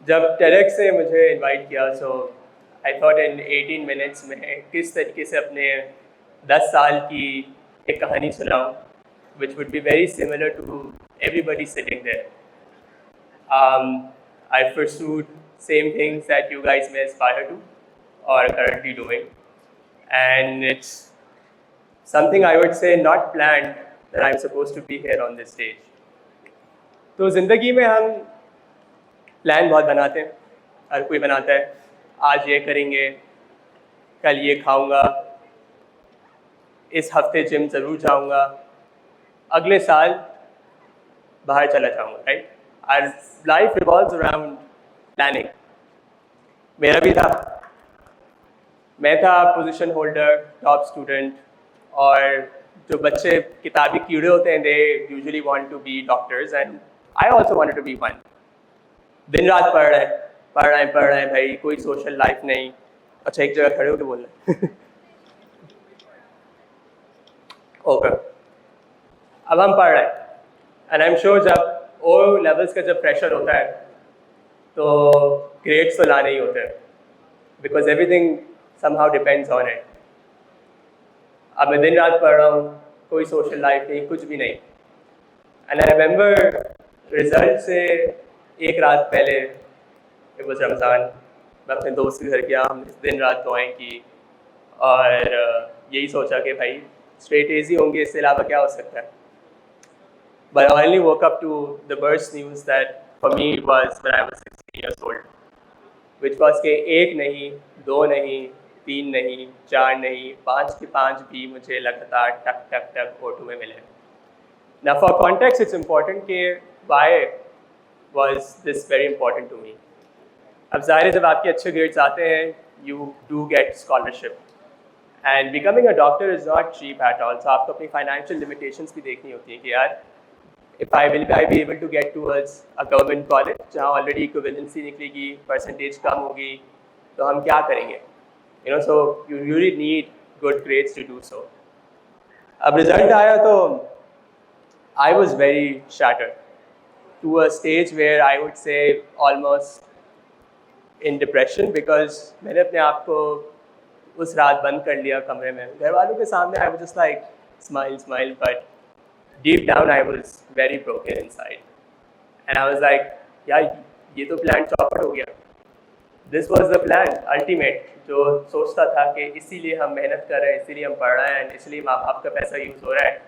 जब TEDx ने मुझे इनवाइट किया सो आई थॉट इन 18 मिनट्स में किस तरीके से अपने 10 साल की एक कहानी सुनाऊं which would be very similar to everybody sitting there. I've pursued same things that you guys may aspire to or are currently doing, and it's something I would say not planned that I'm supposed to be here on this stage. तो ज़िंदगी में हम plan बहुत बनाते हैं, हर कोई बनाता है, आज ये करेंगे, कल ये खाऊंगा, इस हफ्ते जिम ज़रूर जाऊंगा, अगले साल बाहर चला जाऊंगा, right? Our life revolves around planning. मेरा भी था, मैं था पोजीशन होल्डर, टॉप स्टूडेंट, और जो बच्चे किताबी कीड़े होते हैं, they usually want to be doctors and I also wanted to be one. दिन रात पढ़ रहे हैं भाई, कोई सोशल लाइफ नहीं। अच्छा, एक जगह खड़े होकर बोलना है। ओके, अब हम पढ़ रहे हैं एंड आई एम श्योर जब ओ लेवल्स का जब प्रेशर होता है तो ग्रेड्स तो लाने ही होते हैं, because everything somehow depends on it. अब मैं दिन रात पढ़ रहा हूँ, कोई सोशल लाइफ नहीं, कुछ भी नहीं। एंड आई रिमेंबर रिजल्ट से एक रात पहले, इट वाज रमज़ान, मैं अपने दोस्त के घर गया, हमने दिन रात दुआएं की और यही सोचा कि भाई स्ट्रेट एज ही होंगे, इससे अलावा क्या हो सकता है। But I only woke up to the burst news that for me it was when I was 16 years old, which was कि एक नहीं, दो नहीं, तीन नहीं, चार नहीं, पाँच के पाँच भी मुझे लगातार टक टक टक ऑटो में मिले। Now for context it's important कि why was this very important to me. अब ज़ाहिर है जब आपके अच्छे ग्रेड्स आते हैं, you do get scholarship. And becoming a doctor is not cheap at all. So आपको अपनी financial limitations भी देखनी होती हैं कि यार if I will I be able to get towards a government college जहाँ already equivalency निकलेगी, percentage कम होगी, तो हम क्या करेंगे? You know, so you really need good grades to do so. अब result आया तो I was very shattered to a stage where I would say almost in depression because मैंने अपने आप को उस रात बंद कर लिया कमरे में, घर वालों के सामने I was just like smile, but deep down I was very broken inside and I was like यार ये तो प्लान चौपट हो गया। This was the plan ultimate, जो सोचता था कि इसीलिए हम मेहनत कर रहे हैं, इसीलिए हम पढ़ रहे हैं, इसलिए माँ बाप का पैसा यूज़ हो रहा है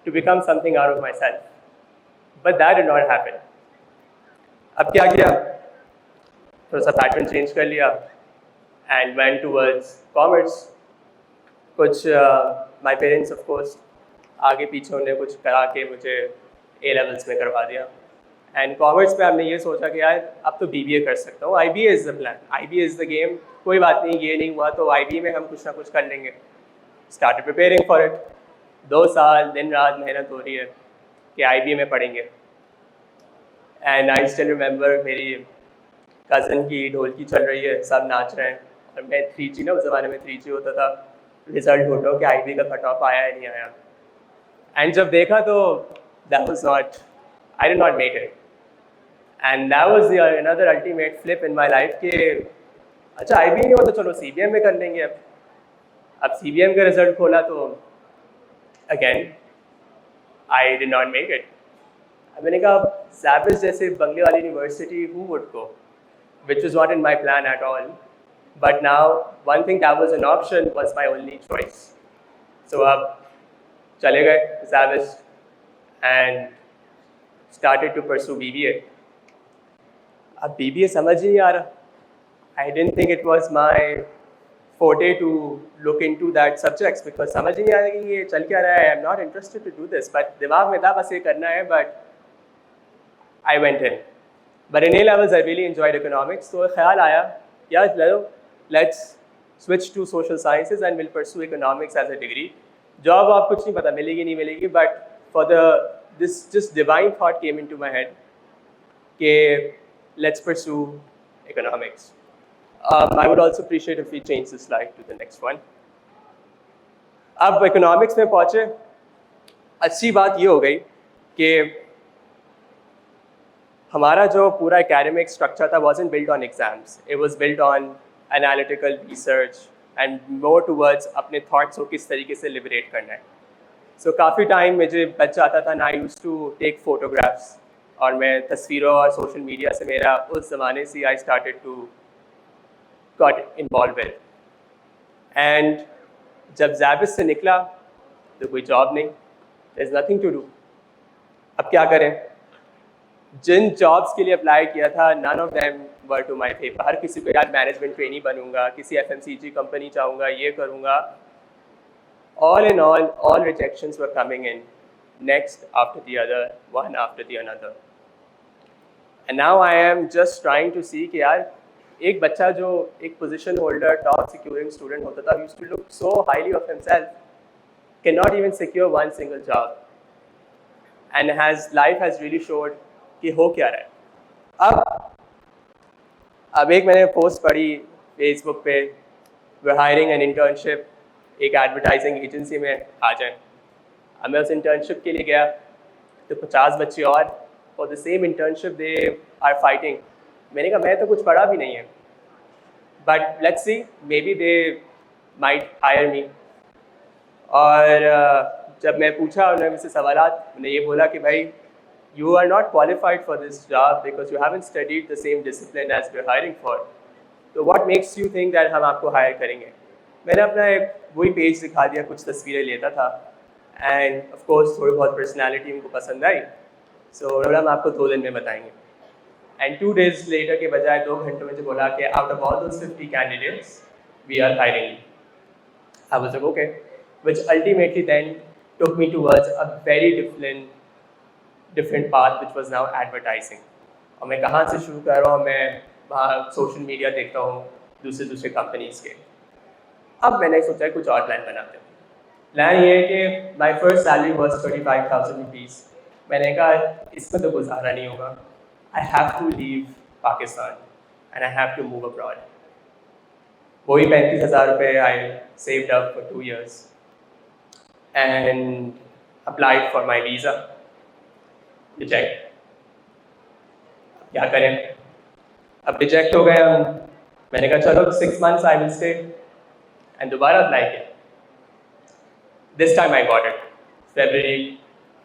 to become something out of myself, but that did not happen. अब क्या किया, थोड़ा सा पैटर्न चेंज कर लिया and went towards commerce. कुछ my parents of course आगे पीछे उन्हें कुछ करा के मुझे ए लेवल्स में करवा दिया एंड कॉमर्स में हमने ये सोचा कि यार अब तो BBA कर सकता हूँ, IBA is the plan, IBA is the game, कोई बात नहीं, ये नहीं हुआ तो IBA में हम कुछ ना कुछ कर लेंगे। स्टार्टेड प्रिपेयरिंग फॉर इट, 2 साल दिन रात मेहनत हो रही है कि IBA में पढ़ेंगे। एंड आई स्टिल रिमेंबर मेरी कज़न की ढोलकी चल रही है, सब नाच रहे हैं और मैं 3G ना, उस ज़माने में 3G होता था, रिजल्ट ढूंढो कि IBA का कट ऑफ आया है नहीं आया। एंड जब देखा तो that was not, I did not make it, and that was the another ultimate flip in my life कि अच्छा IBA नहीं हुआ तो चलो CBM में कर लेंगे। अब CBM का रिजल्ट खोला तो again I did not make it. अब मैंने कहा ज़ैबिस जैसे बंगले वाली university who would go, which was not in my plan at all, but now one thing that was an option was my only choice. So अब चले गए ज़ैबिस and started to pursue BBA. अब BBA समझ ही नहीं आ रहा, I didn't think it was my forte to look into that subjects because समझ ही नहीं आ रहा कि ये चल क्या रहा है, I'm not interested to do this, but दिमाग में था बस ये करना है, but I went in. But in A levels I really enjoyed economics, तो ख्याल आया यार let's switch to social sciences and we'll pursue economics as a degree. Job आप कुछ नहीं पता मिलेगी नहीं मिलेगी, but for this just divine thought came into my head कि let's pursue economics. I would also appreciate if we change the slide to the next one. अब economics में पहुँचे, अच्छी बात ये हो गई कि हमारा जो पूरा एकेडमिक स्ट्रक्चर था wasn't built on exams. It was built on analytical research and more towards अपने thoughts को किस तरीके से liberate करना है. So काफ़ी टाइम मुझे बच जाता था. I used to take photographs और मैं तस्वीरों और social media से मेरा उस ज़माने से I started to got involved with. And जब ज़ाबिस से निकला तो कोई जॉब नहीं. There's nothing to do. अब क्या करें? जिन जॉब्स के लिए अप्लाई किया था none of them were to my favor. हर किसी को यार मैनेजमेंट ट्रेनी बनूंगा, किसी FMCG कंपनी चाहूँगा, ये करूँगा. All in all rejections were coming in, next after the other, one after the another. And now I am just trying to see कि यार एक बच्चा जो एक position holder top securing student होता था, used to look so highly of himself, cannot even secure one single job, and life has really showed कि हो क्या रहा है. अब एक मैंने पोस्ट पढ़ी फेसबुक पे, वी हायरिंग एन इंटर्नशिप, एक एडवर्टाइजिंग एजेंसी में आ जाए. अब मैं उस इंटर्नशिप के लिए गया तो 50 बच्चे और for the same internship they are fighting. मैंने कहा मैं तो कुछ पढ़ा भी नहीं है, but let's see, maybe they might hire me. और जब मैं पूछा उन्होंने मुझसे सवालात, उन्होंने ये बोला कि भाई you are not qualified for this job because you haven't studied the same discipline as we're hiring for. So what makes you think that हम आपको hire करेंगे? मैंने अपना एक वही पेज दिखा दिया, कुछ तस्वीरें लेता था, and of course थोड़ी बहुत personality उनको पसंद आई. So हम आपको 2 दिन में बताएंगे. And 2 days later के बजाय 2 घंटों में जो बोला कि out of all those 50 candidates, we are hiring you. I was like okay, which ultimately then took me towards a very different path, which was now advertising. और मैं कहाँ से शुरू कर रहा हूँ, मैं वहाँ सोशल मीडिया देखता हूँ दूसरे कंपनीज के. अब मैंने सोचा कुछ और प्लान बनाते हैं. प्लान ये है कि my first salary was 35,000 rupees. मैंने कहा इसमें तो गुजारा नहीं होगा, I have to leave Pakistan and I have to move abroad. वही 35,000 रुपये I saved up for 2 years and applied for my visa. Reject. क्या करें, अब रिजेक्ट हो गए हम. मैंने कहा चलो 6 months I will stay, and दोबारा अप्लाई किया. This time I got it. February,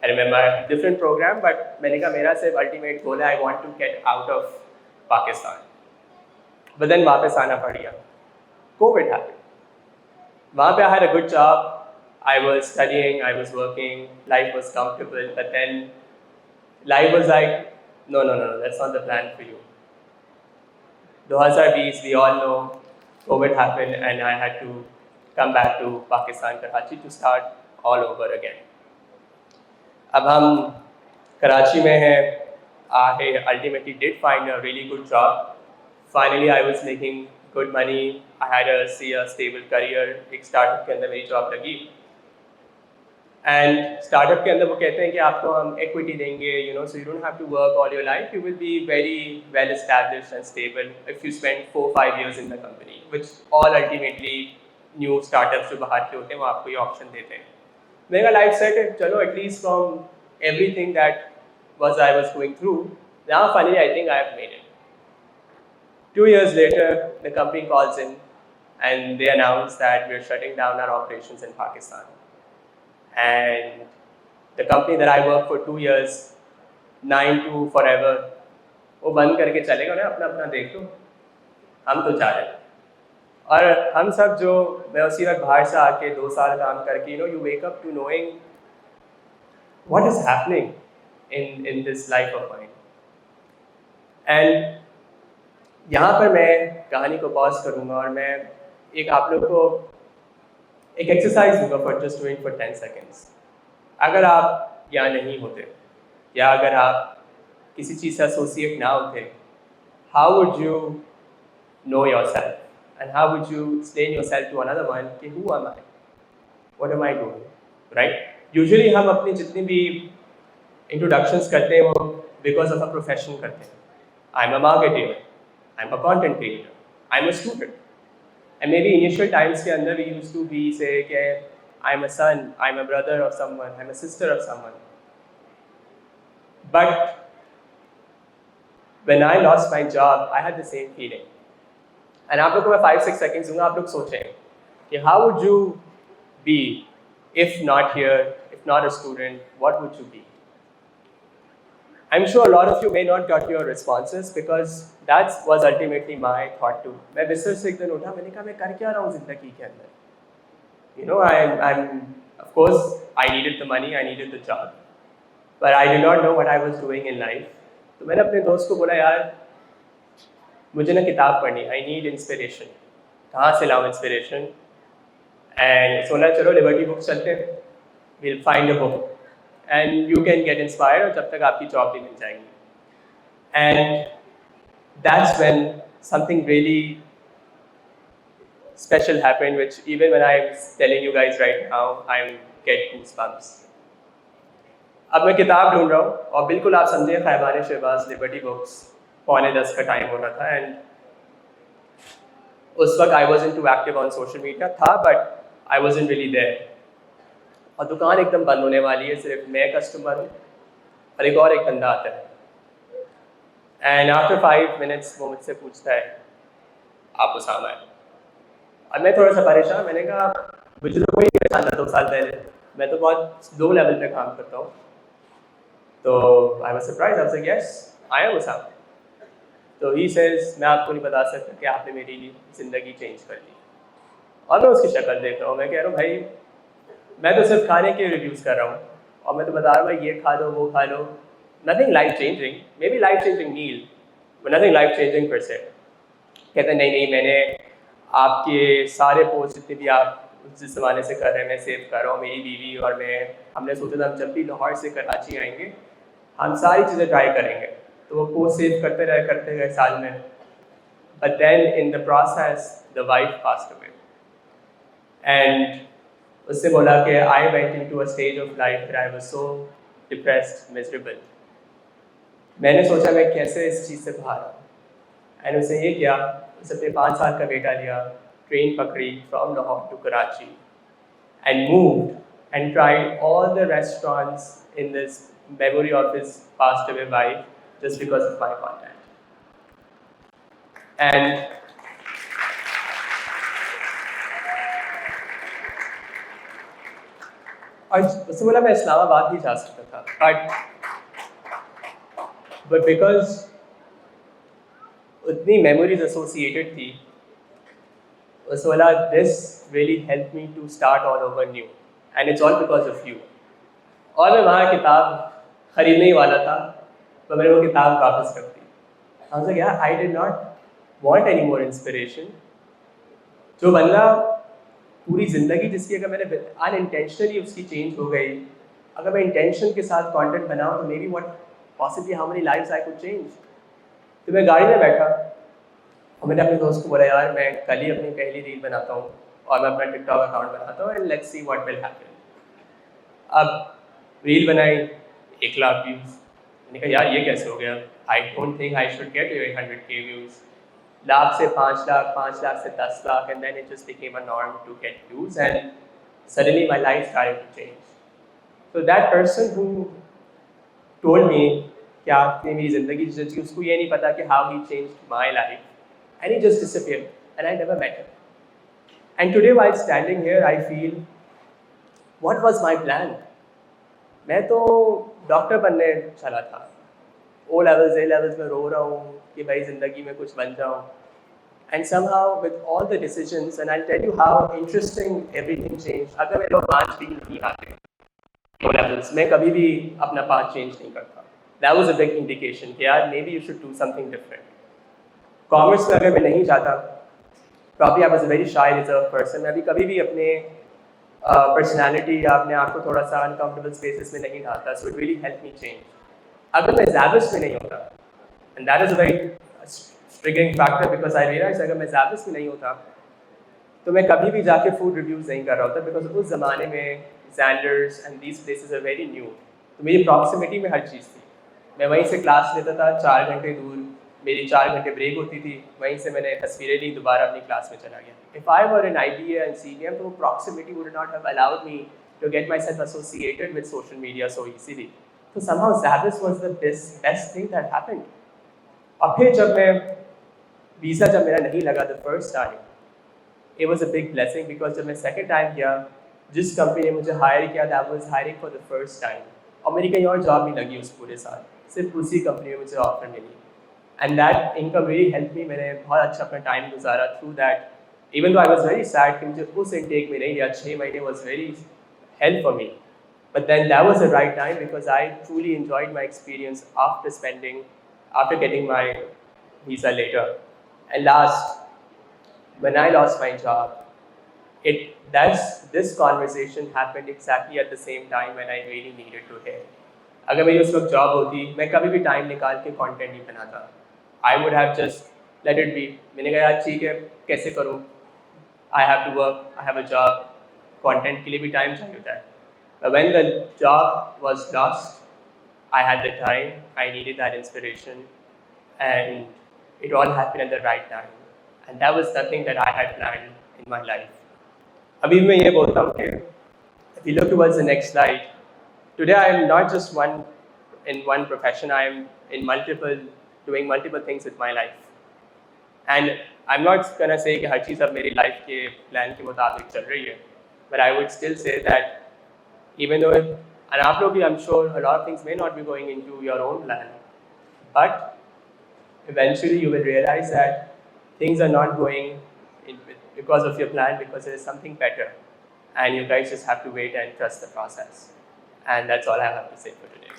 I remember different programme, but मैंने कहा मेरा सिर्फ अल्टीमेट गोल है, I want to get out of Pakistan. But then वापस आना पड़ गया. Covid happened. वहाँ पे I had a good job, I was studying, I was working, life was comfortable, but then life was like, no, that's not the plan for you. 2020, we all know, COVID happened and I had to come back to Pakistan, Karachi to start all over again. अब हम कराची में हैं. I ultimately did find a really good job. Finally, I was making good money. I had a stable career. एक startup के अंदर मेरी job लगी. And startup के अंदर वो कहते हैं कि आपको हम इक्विटी देंगे, you know, so you don't have to work all your life, you will be very well established and stable if you spend 4-5 years in the company, which all ultimately new startups जो बाहर के होते हैं वो आपको ये option देते हैं. मेरा लाइफ सेट है, चलो at least from everything that was I was going through, now finally I think I have made it. 2 years later, the company calls in and they announce that we are shutting down our operations in Pakistan. And the company that I worked for 2 years, 9 to forever, वो बंद करके चलेगा ना, अपना अपना देख लो, हम तो जा रहे हैं. और हम सब जो, मैं उसी वक्त बाहर से आके 2 साल काम करके, you know, you wake up to knowing what is happening in this life of mine. And यहाँ पर मैं कहानी को पॉज करूँगा और मैं एक आप लोग को एक एक्सरसाइज दूंगा for just doing for 10 seconds. अगर आप यहाँ नहीं होते या अगर आप किसी चीज़ से एसोसिएट ना होते, how would you know yourself and how would you explain yourself to another one कि who am I, what am I doing, right? Usually हम अपनी जितनी भी इंट्रोडक्शंस करते हैं वो बिकॉज ऑफ अ प्रोफेशन करते हैं. I am a marketer, I am a content creator, I am a student. And maybe initial times के अंदर we used to be say कि I'm a son, I'm a brother of someone, I'm a sister of someone. But When I lost my job, I had the same feeling. And आप लोग को मैं 5-6 seconds दूंगा, आप लोग सोचें कि how would you be if not here, if not a student, what would you be? I'm sure a lot of you may not got your responses because that was ultimately my thought too. मैं बिस्तर से एक दिन उठा, मैंने कहा मैं कर क्या रहा हूँ ज़िंदगी के अंदर? You know, I'm of course I needed the money, I needed the job, but I did not know what I was doing in life. तो मैंने अपने दोस्त को बोला यार मुझे ना किताब पढ़नी, I need inspiration. कहाँ से लाऊँ inspiration? And सोना चलो लिबर्टी बुक्स चलते हैं, we'll find a book and you can get inspired और जब तक आपकी जॉब भी मिल जाएगी. And that's when something really special happened, which even when I'm telling you guys right now, I'm getting goosebumps. अब मैं किताब ढूंढ रहा हूँ और बिल्कुल आप समझे खैबान शहबाज लिबर्टी बुक्स 9:45 का टाइम हो रहा था एंड उस वक्त I wasn't too active on social media था but I wasn't really there और दुकान एकदम बंद होने वाली है, सिर्फ मैं कस्टमर हूँ और एक बंदा आता है एंड आफ्टर 5 minutes वो मुझसे पूछता है आप उसामा है और मैं थोड़ा सा परेशान, मैंने कहा मुझे तो कोई नहीं पहचाना 2 साल पहले, मैं तो बहुत लो लेवल पे काम करता हूँ. तो I was surprise, I was like yes I am Usama. तो ही सेज मैं आपको नहीं बता सकता कि आपने मेरी ज़िंदगी चेंज कर दी. और मैं उसकी शक्ल देख रहा हूँ, मैं कह रहा हूँ भाई मैं तो सिर्फ खाने के रिव्यूज़ कर रहा हूँ और मैं तो बता रहा हूँ भाई ये खा लो वो खा लो, nothing life changing, maybe life changing meal but nothing life changing per se. कहते हैं नहीं मैंने आपके सारे पोस्ट जितने भी आप जिस ज़माने से कर रहे हैं मैं सेव कर रहा हूँ, मेरी बीवी और मैं हमने सोचा था जब भी लाहौर से कराची आएंगे हम सारी चीज़ें ट्राई करेंगे. तो वो पोस्ट सेव करते गए साल में. But then in the process the wife passed away and उससे बोला कि I went into a stage of life where I was so depressed miserable. मैंने सोचा मैं कैसे इस चीज़ से बाहर आऊँ एंड उसने ये किया, उसने अपने 5 साल का बेटा लिया, ट्रेन पकड़ी from Lahore to Karachi and moved and tried all the restaurants in this memory of his passed away wife just because of my contact. And और उससे बोला मैं इस्लामाबाद भी जा सकता था but because उतनी memories associated थी, उससे बोला this really helped me to start all over new and it's all because of you. और मैं वहाँ किताब खरीदने ही वाला था तो मैंने वो किताब वापस कर दी. I was like, yeah, I did not want any more inspiration. जो बंदा पूरी ज़िंदगी जिसकी अगर मैंने unintentionally उसकी चेंज हो गई, अगर मैं इंटेंशन के साथ कंटेंट बनाऊँ तो maybe what possibly how many lives I could change. तो मैं गाड़ी में बैठा और मैंने अपने दोस्त को बोला यार मैं कल ही अपनी पहली रील बनाता हूँ और मैं अपना टिकटॉक अकाउंट बनाता हूँ and let's see what will happen. अब रील बनाई 1 लाख व्यूज़. मैंने कहा यार ये कैसे हो गया, I don't think I should get 100K views. Lakh से 5 लाख, 5 लाख से 10 lakh and then it just became a norm to get views and suddenly my life started to change. So that person who told me कि आपने मेरी ज़िंदगी जी, उसको ये नहीं पता कि how he changed my life and he just disappeared and I never met him. And today while standing here I feel what was my plan. मैं तो डॉक्टर बनने चला था, O levels A levels में रो रहा हूँ कि भाई ज़िंदगी में कुछ बन जाऊँ. And somehow with all the decisions and I'll tell you how interesting everything changed. अगर मेरे को 5 भी नहीं आते O levels मैं कभी भी अपना पाथ चेंज नहीं करता. That was a big indication कि यार maybe you should do something different. Commerce में अगर मैं नहीं जाता, probably I was a very shy reserved person. मैं भी कभी भी अपने पर्सनैलिटी या अपने आप को थोड़ा सा अनकम्फर्टेबल स्पेसेस में नहीं डालता. So it really help me change. अगर मैं ज़ाबिस में नहीं होता and that is a very triggering factor because I realise अगर मैं ज़ाबिस में नहीं होता तो मैं कभी भी जाके फूड रिव्यूज़ नहीं कर रहा होता बिकॉज उस ज़माने में genders and these places are very new. तो मेरी प्रॉक्सिमिटी में हर चीज़ थी. मैं वहीं से क्लास लेता था 4 घंटे दूर, मेरी 4 घंटे ब्रेक होती थी, वहीं से मैंने तस्वीरें ली, दोबारा अपनी क्लास में चला गया. If I were an IBA and CBM, तो proximity would not have allowed me to get myself associated with social media so easily. So somehow Zabbis was the best thing that happened. और फिर जब मैं visa जब मेरा नहीं लगा the first time, it was a big blessing because जब मैं second time गया, जिस कंपनी ने मुझे हायर किया that was hiring for the first time, और मेरी कहीं और जॉब नहीं लगी उस पूरे साल, सिर्फ उसी कंपनी में मुझे ऑफर मिली, and that income really helped me. मैंने बहुत अच्छा अपना टाइम गुजारा through that, even though I was very sad कि मुझे उस intake में नहीं लिया, 6 महीने was very hell for me, but then that was the right time because I truly enjoyed my experience after getting my visa later. And last, when I lost my job, this conversation happened exactly at the same time when I really needed to hear. अगर मेरी उस वक्त job होती, मैं कभी भी time निकाल के कंटेंट नहीं बनाता. I would have just let it be. मैंने कहा यार ठीक है, कैसे करूँ? I have to work, I have a job. Content के लिए भी टाइम चाहिए होता है. But when the job was lost, I had the time, I needed that inspiration, and it all happened at the right time. And that was nothing that I had planned in my life. अभी मैं ये बोलता हूँ कि if you look towards the next slide, today I am not just in one profession, I am doing multiple things with my life. And I'm not gonna say कि हर चीज़ अब मेरी life के प्लान के मुताबिक चल रही है, but I would still say that even though, and आप लोग भी, I'm sure a lot of things may not be going into your own plan, but eventually you will realize that things are not going because of your plan, because there is something better, and you guys just have to wait and trust the process. And that's all I have to say for today.